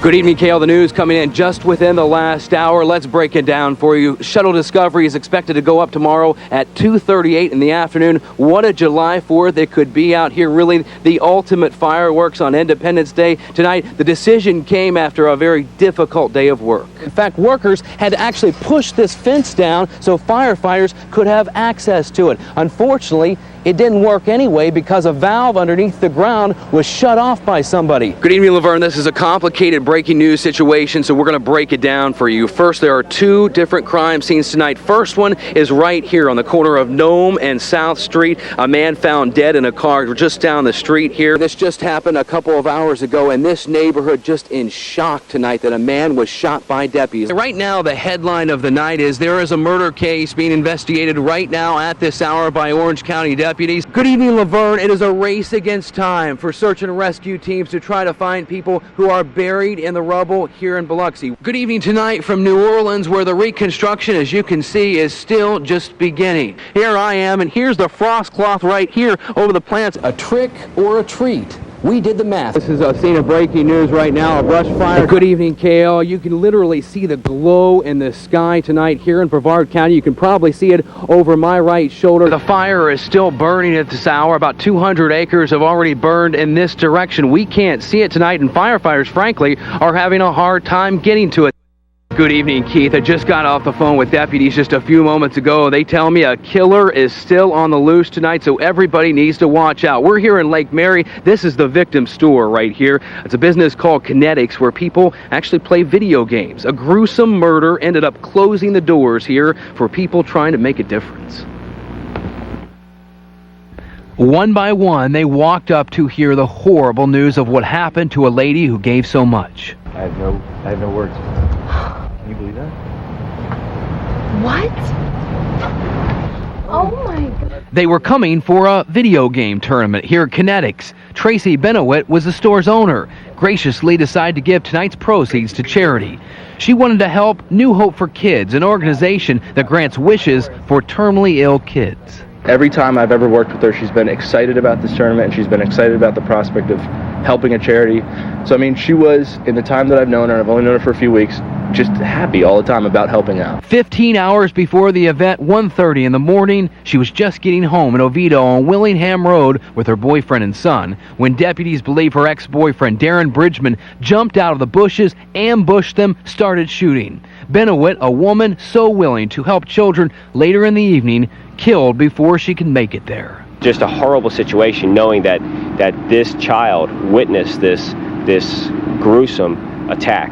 Good evening, Kale. The news coming in just within the last hour. Let's break it down for you. Shuttle Discovery is expected to go up tomorrow at 2:38 in the afternoon. What a July 4th it could be out here. Really the ultimate fireworks on Independence Day. Tonight, the decision came after a very difficult day of work. In fact, workers had to actually push this fence down so firefighters could have access to it. Unfortunately, it didn't work anyway because a valve underneath the ground was shut off by somebody. Good evening, Laverne. This is a complicated breaking news situation, so we're going to break it down for you. First, there are two different crime scenes tonight. First one is right here on the corner of Nome and South Street. A man found dead in a car just down the street here. This just happened a couple of hours ago, and this neighborhood just in shock tonight that a man was shot by deputies. Right now, the headline of the night is there is a murder case being investigated right now at this hour by Orange County deputies. Good evening, Laverne. It is a race against time for search and rescue teams to try to find people who are buried in the rubble here in Biloxi. Good evening tonight from New Orleans, where the reconstruction, as you can see, is still just beginning. Here I am, and here's the frost cloth right here over the plants. A trick or a treat? We did the math. This is a scene of breaking news right now, a brush fire. Good evening, Kale. You can literally see the glow in the sky tonight here in Brevard County. You can probably see it over my right shoulder. The fire is still burning at this hour. About 200 acres have already burned in this direction. We can't see it tonight, and firefighters, frankly, are having a hard time getting to it. Good evening, Keith. I just got off the phone with deputies just a few moments ago. They tell me a killer is still on the loose tonight, so everybody needs to watch out. We're here in Lake Mary. This is the victim store right here. It's a business called Kinetics where people actually play video games. A gruesome murder ended up closing the doors here for people trying to make a difference. One by one, they walked up to hear the horrible news of what happened to a lady who gave so much. I have no words. Can you believe that? What? Oh my God. They were coming for a video game tournament here at Kinetics. Tracy Benowit was the store's owner, graciously decided to give tonight's proceeds to charity. She wanted to help New Hope for Kids, an organization that grants wishes for terminally ill kids. Every time I've ever worked with her, she's been excited about this tournament, and she's been excited about the prospect of helping a charity. So, I mean, she was, in the time that I've known her, I've only known her for a few weeks, just happy all the time about helping out. 15 hours before the event, 1:30 in the morning, she was just getting home in Oviedo on Willingham Road with her boyfriend and son when deputies believe her ex-boyfriend, Darren Bridgman, jumped out of the bushes, ambushed them, started shooting. Benowit, a woman so willing to help children later in the evening, killed before she could make it there. Just a horrible situation knowing that this child witnessed this gruesome attack.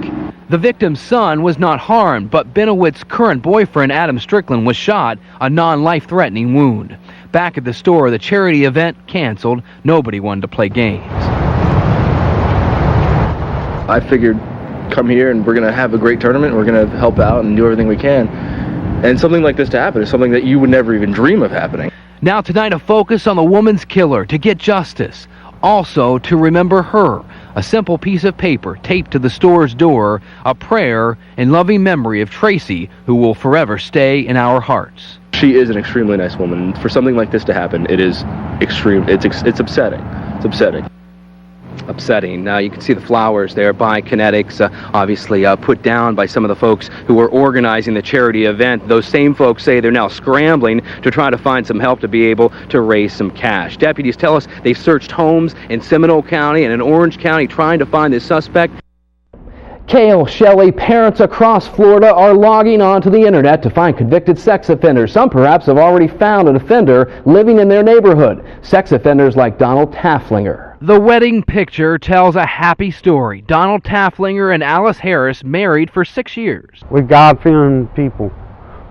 The victim's son was not harmed, but Benowit's current boyfriend, Adam Strickland, was shot, a non-life-threatening wound. Back at the store, the charity event canceled. Nobody wanted to play games. I figured, come here and we're going to have a great tournament. We're going to help out and do everything we can. And something like this to happen is something that you would never even dream of happening. Now tonight, a focus on the woman's killer to get justice. Also to remember her, a simple piece of paper taped to the store's door, a prayer in loving memory of Tracy, who will forever stay in our hearts. She is an extremely nice woman. For something like this to happen, it is extreme. It's upsetting. It's upsetting. Upsetting. Now you can see the flowers there by Kinetics, obviously put down by some of the folks who were organizing the charity event. Those same folks say they're now scrambling to try to find some help to be able to raise some cash. Deputies tell us they've searched homes in Seminole County and in Orange County trying to find this suspect. Kale, Shelley, parents across Florida are logging onto the internet to find convicted sex offenders. Some perhaps have already found an offender living in their neighborhood. Sex offenders like Donald Tafflinger. The wedding picture tells a happy story. Donald Tafflinger and Alice Harris married for 6 years. We're God-fearing people.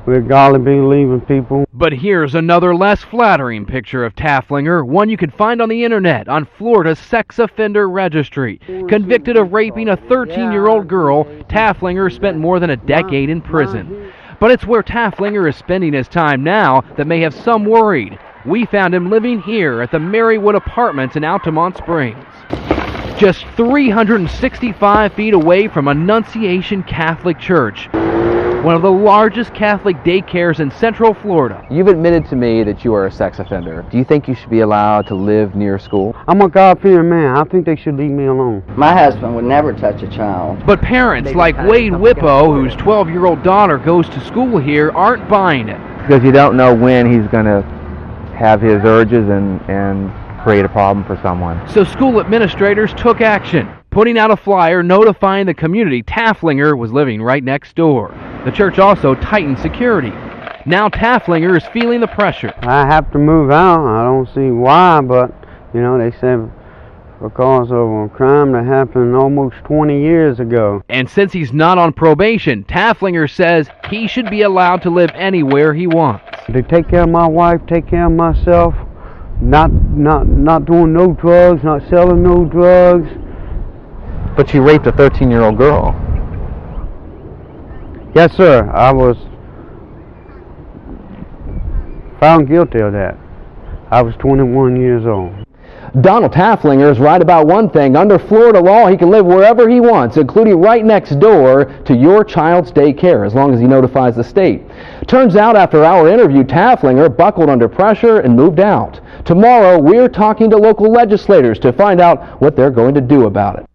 We're godly-believing people. But here's another less flattering picture of Tafflinger, one you can find on the internet on Florida's sex offender registry. Convicted of raping a 13-year-old girl, Tafflinger spent more than a decade in prison. But it's where Tafflinger is spending his time now that may have some worried. We found him living here at the Marywood Apartments in Altamont Springs. Just 365 feet away from Annunciation Catholic Church. one of the largest Catholic daycares in Central Florida. You've admitted to me that you are a sex offender. Do you think you should be allowed to live near school? I'm a God-fearing man. I think they should leave me alone. My husband would never touch a child. But parents like Wade Whippo, whose 12-year-old daughter goes to school here, aren't buying it. Because you don't know when he's going to have his urges and create a problem for someone. So school administrators took action, putting out a flyer notifying the community Tafflinger was living right next door. The church also tightened security. Now Tafflinger is feeling the pressure. I have to move out. I don't see why, but, you know, they said because of a crime that happened almost 20 years ago. And since he's not on probation, Tafflinger says he should be allowed to live anywhere he wants. To take care of my wife, take care of myself, not doing no drugs, not selling no drugs. But you raped a 13-year-old girl. Yes, sir. I was found guilty of that. I was 21 years old. Donald Tafflinger is right about one thing. Under Florida law, he can live wherever he wants, including right next door to your child's daycare, as long as he notifies the state. Turns out, after our interview, Tafflinger buckled under pressure and moved out. Tomorrow, we're talking to local legislators to find out what they're going to do about it.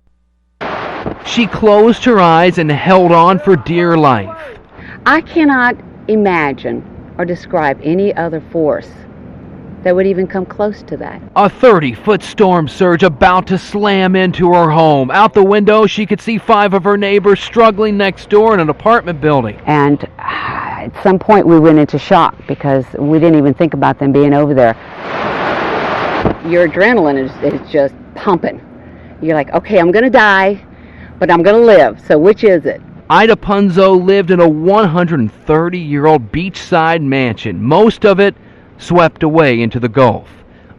She closed her eyes and held on for dear life. I cannot imagine or describe any other force that would even come close to that. A 30-foot storm surge about to slam into her home. Out the window, she could see 5 of her neighbors struggling next door in an apartment building. And at some point we went into shock because we didn't even think about them being over there. Your adrenaline is just pumping. You're like, okay, I'm going to die, but I'm going to live. So which is it? Ida Punzo lived in a 130-year-old beachside mansion, most of it swept away into the Gulf.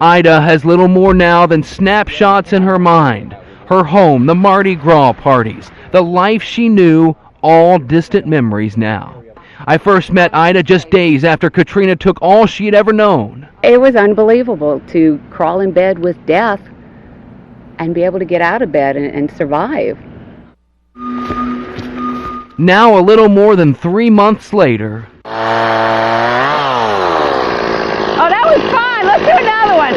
Ida has little more now than snapshots in her mind. Her home, the Mardi Gras parties, the life she knew, all distant memories now. I first met Ida just days after Katrina took all she had ever known. It was unbelievable to crawl in bed with death and be able to get out of bed and survive. Now, a little more than 3 months later... Oh, that was fun. Let's do another one.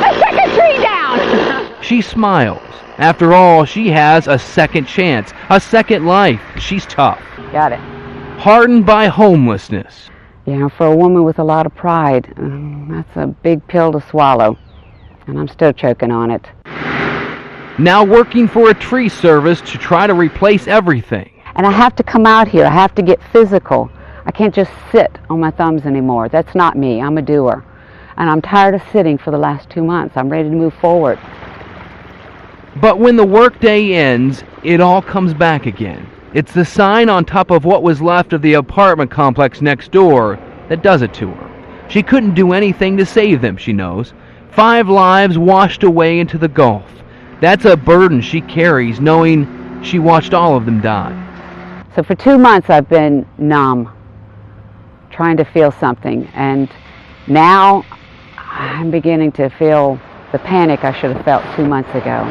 Let's take a tree down. She smiles. After all, she has a second chance, a second life. She's tough. Got it. Hardened by homelessness. You know, for a woman with a lot of pride, that's a big pill to swallow. And I'm still choking on it. Now working for a tree service to try to replace everything. And I have to come out here. I have to get physical. I can't just sit on my thumbs anymore. That's not me. I'm a doer. And I'm tired of sitting for the last 2 months. I'm ready to move forward. But when the workday ends, it all comes back again. It's the sign on top of what was left of the apartment complex next door that does it to her. She couldn't do anything to save them, she knows. 5 lives washed away into the Gulf. That's a burden she carries, knowing she watched all of them die. So for 2 months I've been numb, trying to feel something. And now I'm beginning to feel the panic I should have felt 2 months ago.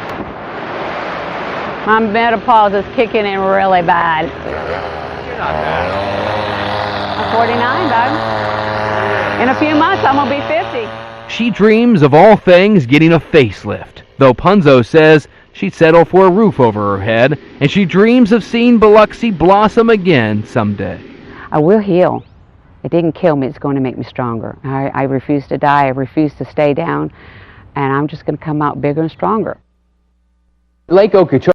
My menopause is kicking in really bad. You're not bad. I'm 49, Doug. In a few months, I'm going to be 50. She dreams of all things getting a facelift, though Punzo says she'd settle for a roof over her head, and she dreams of seeing Biloxi blossom again someday. I will heal. It didn't kill me. It's going to make me stronger. I refuse to die. I refuse to stay down, and I'm just going to come out bigger and stronger. Lake Okeechobee